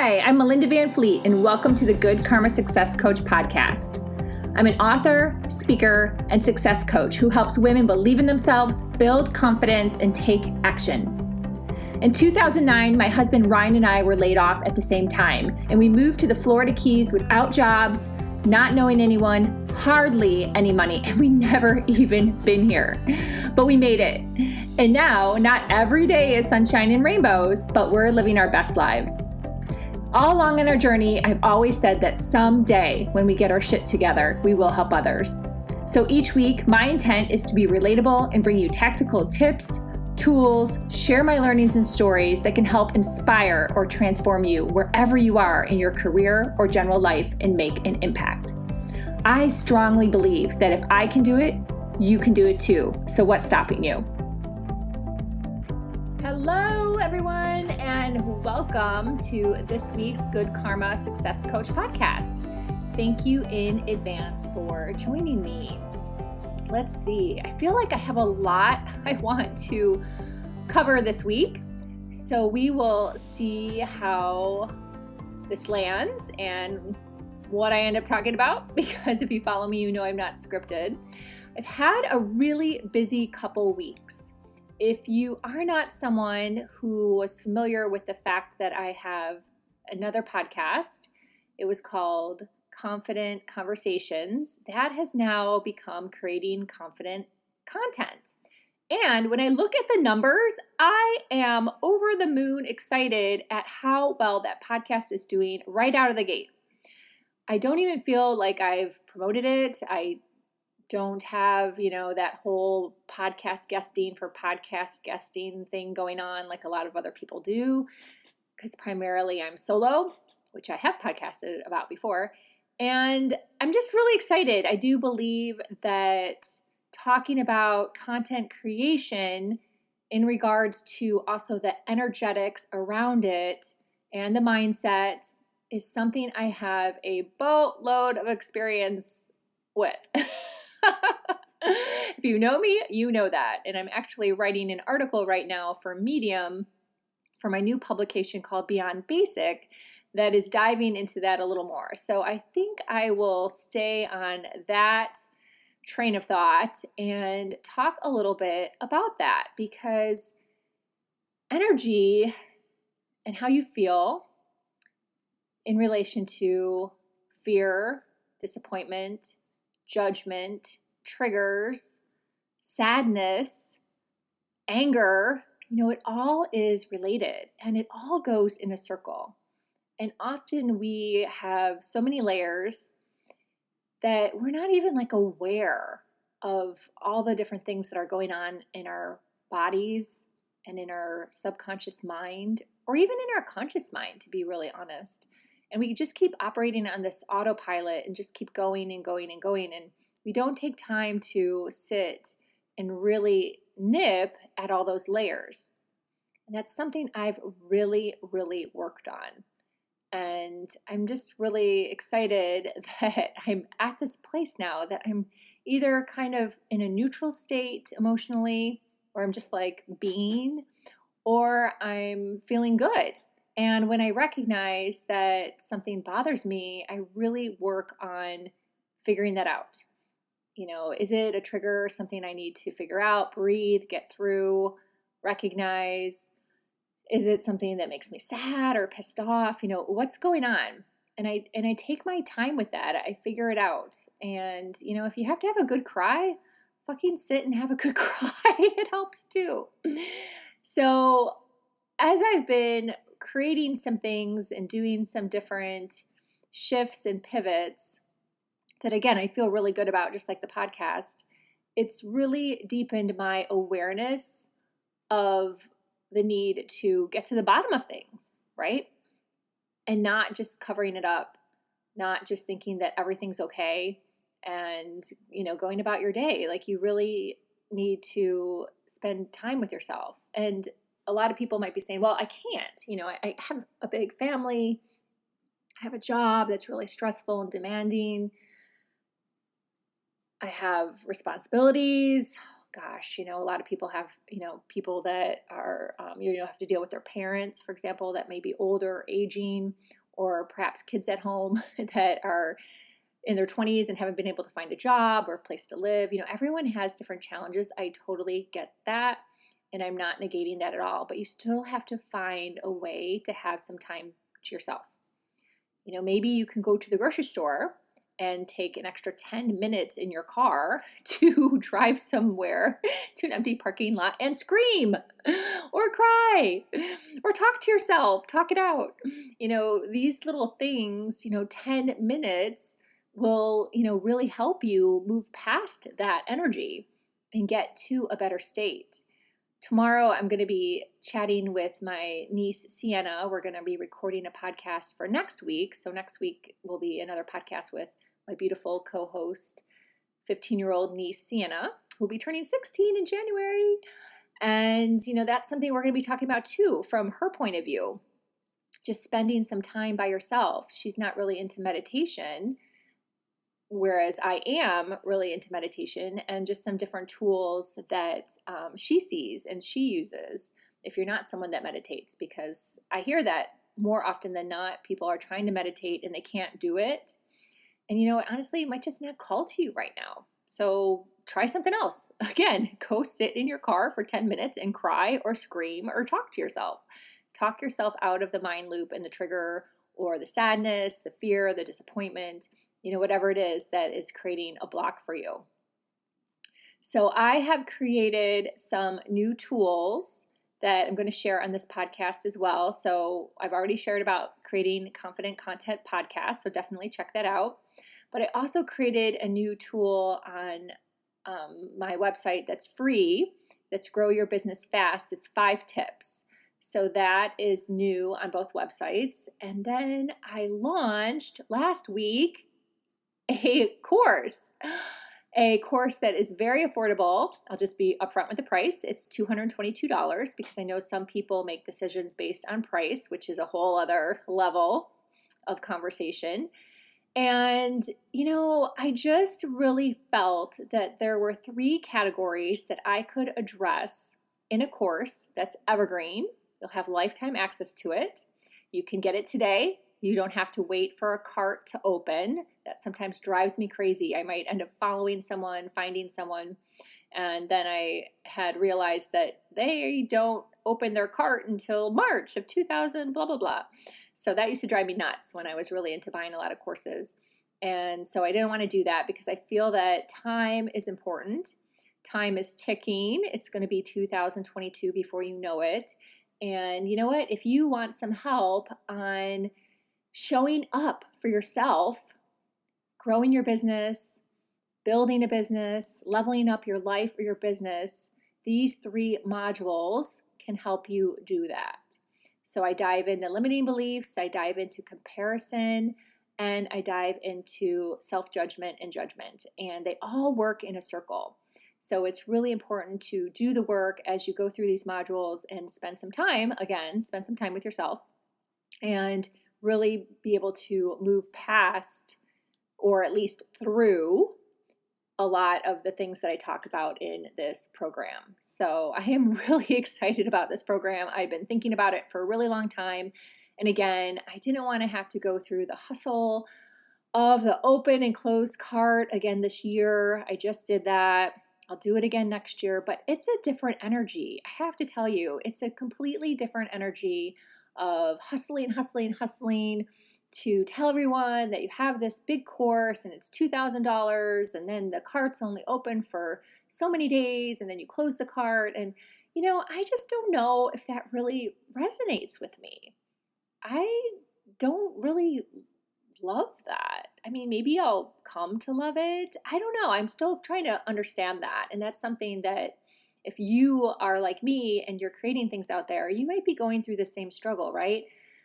Hi, I'm Melinda Van Fleet, and welcome to the Good Karma Success Coach podcast. I'm an author, speaker, and success coach who helps women believe in themselves, build confidence, and take action. In 2009, my husband Ryan and I were laid off at the same time, and we moved to the Florida Keys without jobs, not knowing anyone, hardly any money, and we never even been here. But we made it. And now, not every day is sunshine and rainbows, but we're living our best lives. All along in our journey, I've always said that someday when we get our shit together, we will help others. So each week, my intent is to be relatable and bring you tactical tips, tools, share my learnings and stories that can help inspire or transform you wherever you are in your career or general life and make an impact. I strongly believe that if I can do it, you can do it too. So what's stopping you? Hello, everyone, and welcome to this week's Good Karma Success Coach podcast. Thank you in advance for joining me. Let's see. I feel like I have a lot I want to cover this week, so we will see how this lands and what I end up talking about, because if you follow me, you know I'm not scripted. I've had a really busy couple weeks. If you are not someone who was familiar with the fact that I have another podcast, it was called Confident Conversations. That has now become Creating Confident Content. And when I look at the numbers, I am over the moon excited at how well that podcast is doing right out of the gate. I don't even feel like I've promoted it. I don't have, that whole podcast guesting thing going on like a lot of other people do, because primarily I'm solo, which I have podcasted about before. And I'm just really excited. I do believe that talking about content creation in regards to also the energetics around it and the mindset is something I have a boatload of experience with. If you know me, you know that. And I'm actually writing an article right now for Medium for my new publication called Beyond Basic that is diving into that a little more. So I think I will stay on that train of thought and talk a little bit about that, because energy and how you feel in relation to fear, disappointment, judgment, triggers, sadness, anger, it all is related and it all goes in a circle. And often we have so many layers that we're not even aware of all the different things that are going on in our bodies and in our subconscious mind, or even in our conscious mind, to be really honest. And we just keep operating on this autopilot and just keep going and going and going. And we don't take time to sit and really nip at all those layers. And that's something I've really, really worked on. And I'm just really excited that I'm at this place now that I'm either kind of in a neutral state emotionally, or I'm just being, or I'm feeling good. And when I recognize that something bothers me, I really work on figuring that out. Is it a trigger, something I need to figure out, breathe, get through, recognize? Is it something that makes me sad or pissed off? What's going on? And I take my time with that. I figure it out. And, if you have to have a good cry, fucking sit and have a good cry. It helps too. So as I've been creating some things and doing some different shifts and pivots that, again, I feel really good about, just like the podcast, it's really deepened my awareness of the need to get to the bottom of things, right? And not just covering it up, not just thinking that everything's okay and, going about your day. You really need to spend time with yourself. And a lot of people might be saying, well, I can't, I have a big family. I have a job that's really stressful and demanding. I have responsibilities, gosh, a lot of people have, people that are, have to deal with their parents, for example, that may be older, aging, or perhaps kids at home that are in their 20s and haven't been able to find a job or a place to live. Everyone has different challenges. I totally get that. And I'm not negating that at all, but you still have to find a way to have some time to yourself. Maybe you can go to the grocery store and take an extra 10 minutes in your car to drive somewhere to an empty parking lot and scream or cry or talk to yourself, talk it out. These little things, 10 minutes will, really help you move past that energy and get to a better state. Tomorrow, I'm going to be chatting with my niece, Sienna. We're going to be recording a podcast for next week. So next week will be another podcast with my beautiful co-host, 15-year-old niece, Sienna, who will be turning 16 in January. And, that's something we're going to be talking about too, from her point of view. Just spending some time by yourself. She's not really into meditation, whereas I am really into meditation, and just some different tools that she sees and she uses if you're not someone that meditates, because I hear that more often than not, people are trying to meditate and they can't do it. And honestly, it might just not call to you right now. So try something else. Again, go sit in your car for 10 minutes and cry or scream or talk to yourself. Talk yourself out of the mind loop and the trigger or the sadness, the fear, the disappointment, whatever it is that is creating a block for you. So I have created some new tools that I'm going to share on this podcast as well. So I've already shared about creating confident content podcasts, so definitely check that out. But I also created a new tool on my website that's free, that's Grow Your Business Fast. It's 5 tips. So that is new on both websites. And then I launched last week a course that is very affordable. I'll just be upfront with the price. It's $222 because I know some people make decisions based on price, which is a whole other level of conversation. And, I just really felt that there were 3 categories that I could address in a course that's evergreen. You'll have lifetime access to it. You can get it today. You don't have to wait for a cart to open. That sometimes drives me crazy. I might end up following someone, finding someone, and then I had realized that they don't open their cart until March of 2000, blah, blah, blah. So that used to drive me nuts when I was really into buying a lot of courses. And so I didn't want to do that because I feel that time is important. Time is ticking. It's going to be 2022 before you know it. And you know what? If you want some help on showing up for yourself, growing your business, building a business, leveling up your life or your business, these 3 modules can help you do that. So I dive into limiting beliefs, I dive into comparison, and I dive into self-judgment and judgment. And they all work in a circle. So it's really important to do the work as you go through these modules and spend some time with yourself and really be able to move past, or at least through, a lot of the things that I talk about in this program. So I am really excited about this program. I've been thinking about it for a really long time. And again, I didn't want to have to go through the hustle of the open and closed cart again this year. I just did that. I'll do it again next year, but it's a different energy. I have to tell you, it's a completely different energy of hustling, to tell everyone that you have this big course and it's $2,000 and then the cart's only open for so many days and then you close the cart. And, I just don't know if that really resonates with me. I don't really love that. I mean, maybe I'll come to love it. I don't know. I'm still trying to understand that. And that's something that if you are like me and you're creating things out there, you might be going through the same struggle, right?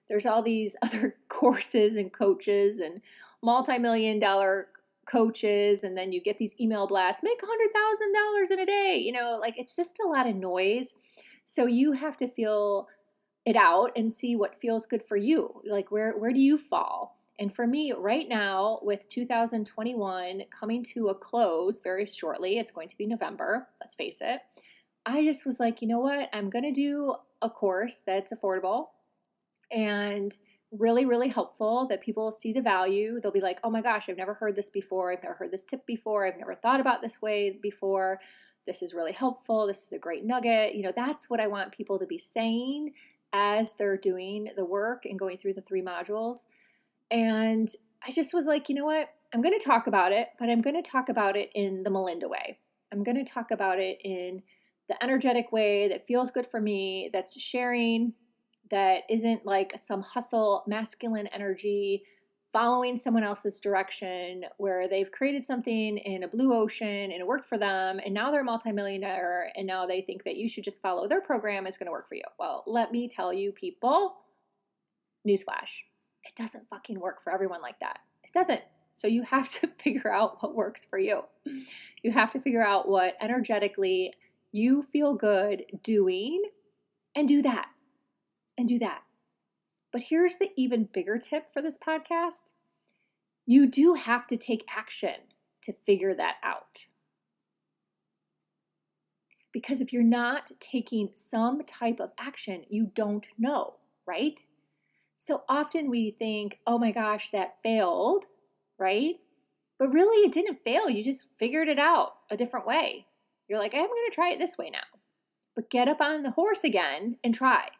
There's all these other courses and coaches and multi-million-dollar coaches, and then you get these email blasts, make $100,000 in a day. It's just a lot of noise. So you have to feel it out and see what feels good for you. Like where do you fall? And for me right now, with 2021 coming to a close very shortly, it's going to be November, let's face it. I just was like, you know what? I'm going to do a course that's affordable and really, really helpful, that people see the value. They'll be like, oh my gosh, I've never heard this before. I've never heard this tip before. I've never thought about this way before. This is really helpful. This is a great nugget. That's what I want people to be saying as they're doing the work and going through the 3 modules. And I just was like, you know what? I'm going to talk about it, but I'm going to talk about it in the Melinda way. I'm going to talk about it in the energetic way that feels good for me, that's sharing, that isn't like some hustle, masculine energy, following someone else's direction where they've created something in a blue ocean and it worked for them. And now they're a multimillionaire and now they think that you should just follow their program. It's going to work for you. Well, let me tell you, people, newsflash, it doesn't fucking work for everyone like that. It doesn't. So you have to figure out what works for you. You have to figure out what energetically you feel good doing and do that. And do that. But here's the even bigger tip for this podcast. You do have to take action to figure that out. Because if you're not taking some type of action, you don't know, right? So often we think, oh my gosh, that failed, right? But really it didn't fail. You just figured it out a different way. You're like, I'm going to try it this way now. But get up on the horse again and try.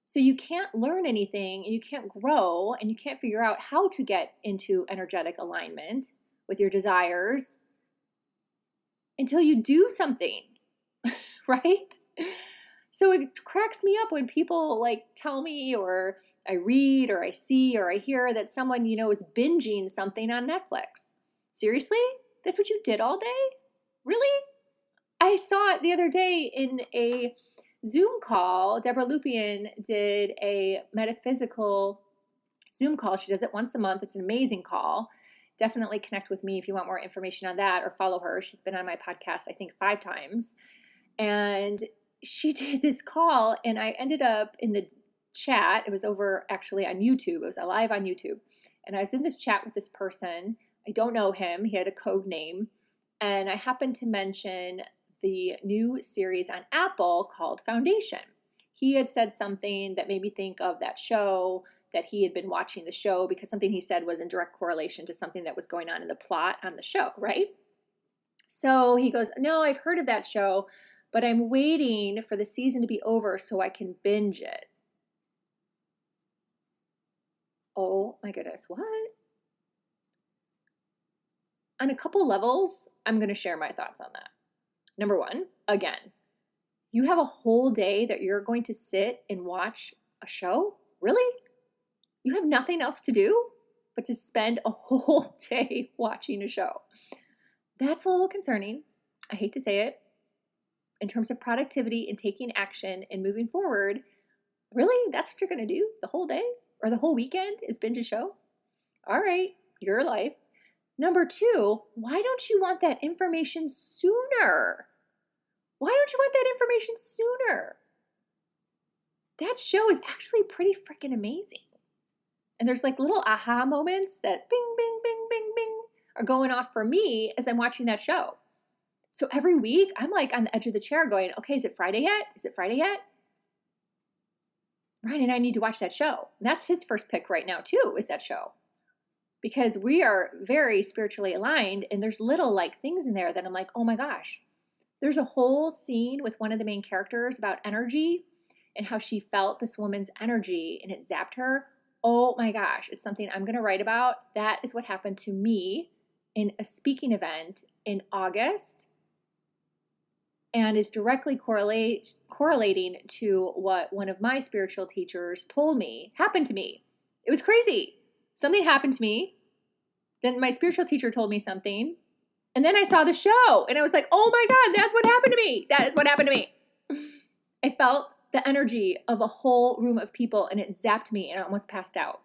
So you can't learn anything, and you can't grow, and you can't figure out how to get into energetic alignment with your desires until you do something, right? So it cracks me up when people tell me, or I read or I see or I hear that someone, is binging something on Netflix. Seriously? That's what you did all day? Really? I saw it the other day in a Zoom call. Deborah Lupien did a metaphysical Zoom call. She does it once a month. It's an amazing call. Definitely connect with me if you want more information on that, or follow her. She's been on my podcast, I think 5 times. And she did this call, and I ended up in the chat. It was over actually on YouTube. It was live on YouTube. And I was in this chat with this person. I don't know him. He had a code name. And I happened to mention the new series on Apple called Foundation. He had said something that made me think of that show, that he had been watching the show because something he said was in direct correlation to something that was going on in the plot on the show, right? So he goes, no, I've heard of that show, but I'm waiting for the season to be over so I can binge it. Oh my goodness, what? On a couple levels, I'm going to share my thoughts on that. Number 1, again, you have a whole day that you're going to sit and watch a show? Really? You have nothing else to do but to spend a whole day watching a show. That's a little concerning. I hate to say it. In terms of productivity and taking action and moving forward, really? That's what you're going to do the whole day? Or the whole weekend is binge a show? All right, your life. Number 2, why don't you want that information sooner? Why don't you want that information sooner? That show is actually pretty freaking amazing. And there's little aha moments that bing, bing, bing, bing, bing are going off for me as I'm watching that show. So every week I'm on the edge of the chair going, okay, is it Friday yet? Is it Friday yet? Ryan and I need to watch that show. And that's his first pick right now too, is that show. Because we are very spiritually aligned, and there's little things in there that I'm like, oh my gosh. There's a whole scene with one of the main characters about energy and how she felt this woman's energy and it zapped her. Oh my gosh, it's something I'm going to write about. That is what happened to me in a speaking event in August, and is directly correlating to what one of my spiritual teachers told me happened to me. It was crazy. Something happened to me. Then my spiritual teacher told me something. And then I saw the show and I was like, oh my God, that's what happened to me. That is what happened to me. I felt the energy of a whole room of people and it zapped me and I almost passed out.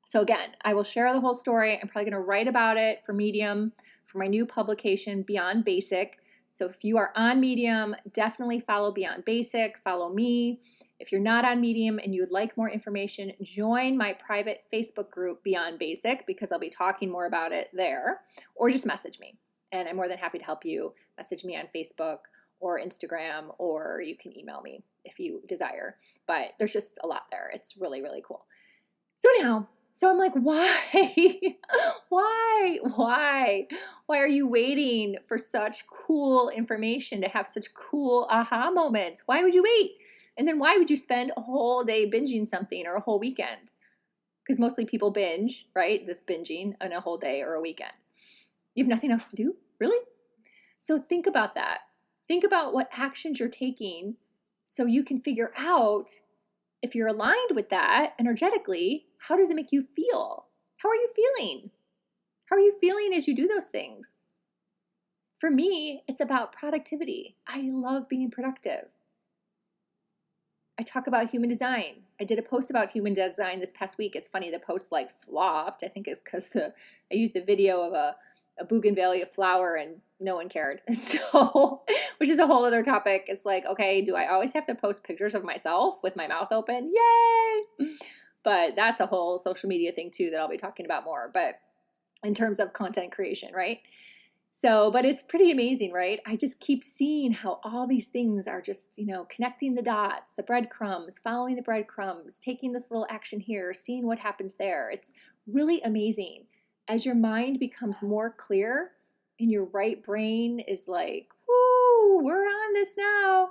So again, I will share the whole story. I'm probably going to write about it for Medium, for my new publication, Beyond Basic. So if you are on Medium, definitely follow Beyond Basic, follow me. If you're not on Medium and you would like more information, join my private Facebook group Beyond Basic, because I'll be talking more about it there, or just message me. And I'm more than happy to help you. Message me on Facebook or Instagram, or you can email me if you desire. But there's just a lot there. It's really, really cool. So anyhow, so I'm like, why? Why are you waiting for such cool information to have such cool aha moments? Why would you wait? And then why would you spend a whole day binging something or a whole weekend? Because mostly people binge, right? This binging on a whole day or a weekend. You have nothing else to do, really? So think about that. Think about what actions you're taking so you can figure out if you're aligned with that energetically, how does it make you feel? How are you feeling? How are you feeling as you do those things? For me, it's about productivity. I love being productive. I talk about human design. I did a post about human design this past week. It's funny, the post like flopped. I think it's because I used a video of a bougainvillea flower and no one cared. So, which is a whole other topic. It's like, okay, do I always have to post pictures of myself with my mouth open? Yay! But that's a whole social media thing too that I'll be talking about more. But in terms of content creation, right? So, but it's pretty amazing, right? I just keep seeing how all these things are just, connecting the dots, the breadcrumbs, following the breadcrumbs, taking this little action here, seeing what happens there. It's really amazing. As your mind becomes more clear and your right brain is like, whoo, we're on this now.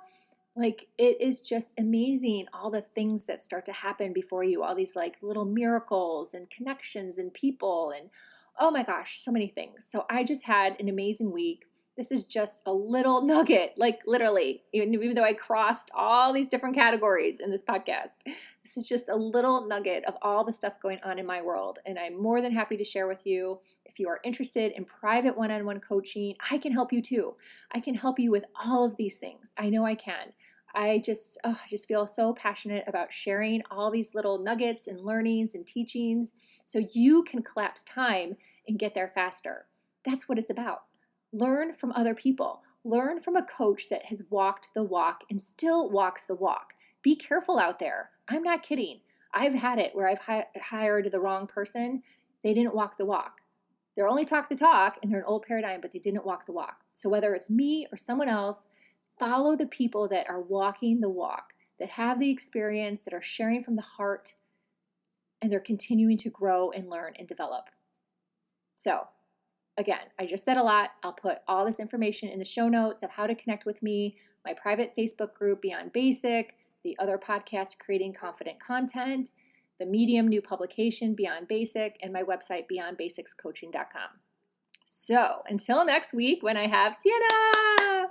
Like, it is just amazing, all the things that start to happen before you, all these like little miracles and connections and people and oh my gosh, so many things. So I just had an amazing week. This is just a little nugget, like literally, even though I crossed all these different categories in this podcast, this is just a little nugget of all the stuff going on in my world. And I'm more than happy to share with you. If you are interested in private one-on-one coaching, I can help you too. I can help you with all of these things. I know I can. I just feel so passionate about sharing all these little nuggets and learnings and teachings so you can collapse time and get there faster. That's what it's about. Learn from other people. Learn from a coach that has walked the walk and still walks the walk. Be careful out there. I'm not kidding. I've had it where I've hired the wrong person. They didn't walk the walk. They're only talk the talk and they're an old paradigm, but they didn't walk the walk. So whether it's me or someone else, follow the people that are walking the walk, that have the experience, that are sharing from the heart, and they're continuing to grow and learn and develop. So, again, I just said a lot. I'll put all this information in the show notes of how to connect with me, my private Facebook group, Beyond Basic, the other podcast, Creating Confident Content, the Medium new publication, Beyond Basic, and my website, beyondbasicscoaching.com. So until next week when I have Sienna,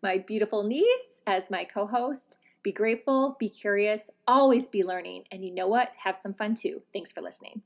my beautiful niece, as my co-host, be grateful, be curious, always be learning, and you know what? Have some fun too. Thanks for listening.